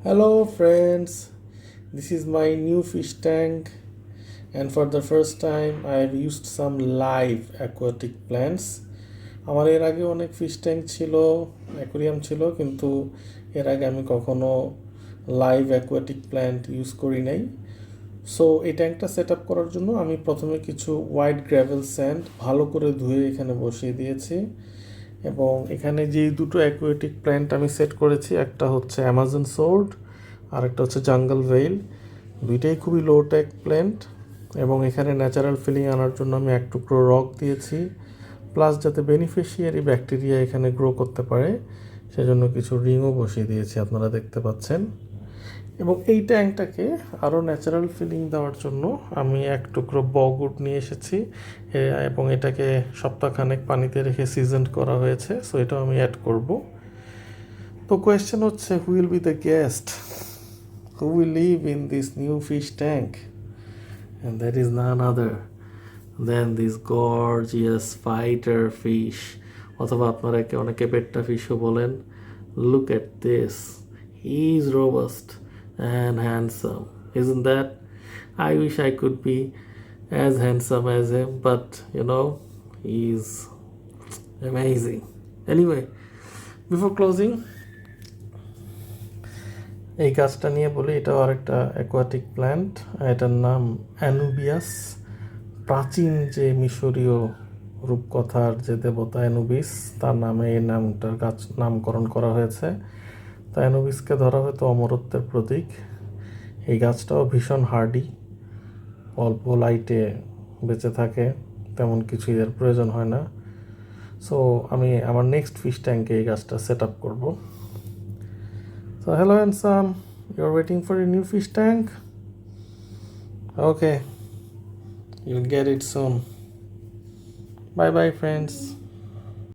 Hello, friends. This is my new fish tank, and for the first time, I have used some live aquatic plants. আমার এর আগে অনেক fish tank ছিল, aquarium ছিল, কিন্তু এর আগে আমি কখনো লাইভ অ্যাকোয়াটিক প্ল্যান্ট ইউজ করি নাই। সো এই ট্যাঙ্কটা সেট আপ করার জন্য আমি প্রথমে কিছু হোয়াইট গ্র্যাভেল স্যান্ড ভালো করে ধুয়ে এখানে বসিয়ে দিয়েছি, এবং এখানে যে দুটো অ্যাকোয়াটিক প্ল্যান্ট আমি সেট করেছি, একটা হচ্ছে অ্যামাজন সোর্ড আর একটা হচ্ছে জাঙ্গল ভেইল। দুইটাই খুবই লো টেক প্ল্যান্ট, এবং এখানে ন্যাচারাল ফিলিং আনার জন্য আমি এক টুকরো রক দিয়েছি, প্লাস যাতে বেনিফিশিয়ারি ব্যাকটেরিয়া এখানে গ্রো করতে পারে সেজন্য কিছু রিংও বসিয়ে দিয়েছি, আপনারা দেখতে পাচ্ছেন। এবং এই ট্যাঙ্কটাকে আরও ন্যাচারাল ফিলিং দেওয়ার জন্য আমি এক টুকরো বগউড নিয়ে এসেছি, এবং এটাকে সপ্তাহখানেক পানিতে রেখে সিজনড করা হয়েছে, সো এটাও আমি অ্যাড করব। তো কোয়েশ্চেন হচ্ছে, who will be the guest who will live in this new fish tank? And that is none other than this gorgeous fighter fish, অথবা আপনারা একে অনেকে বেট্টা ফিশও বলেন। Look at this, he is robust and handsome, isn't that? I wish I could be as handsome as him, but he's amazing. Anyway, before closing, এই গাছটা নিয়ে বলি, এটাও আরেকটা অ্যাকোয়াটিক প্ল্যান্ট। এটার নাম অ্যানুবিয়াস। প্রাচীন যে মিশরীয় রূপকথার যে দেবতা অ্যানুবিস, তার নামে এই নামটার গাছ নামকরণ করা হয়েছে। তা অ্যানুবিসকে ধরা হয়তো অমরত্বের প্রতীক। এই গাছটাও ভীষণ হার্ডি, অল্প লাইটে বেঁচে থাকে, তেমন কিছু এর প্রয়োজন হয় না। সো আমি আমার নেক্সট ফিশ ট্যাঙ্কে এই গাছটা সেট আপ করবো। So hello handsome, you're waiting for a new fish tank? Okay, you'll get it soon. Bye bye friends.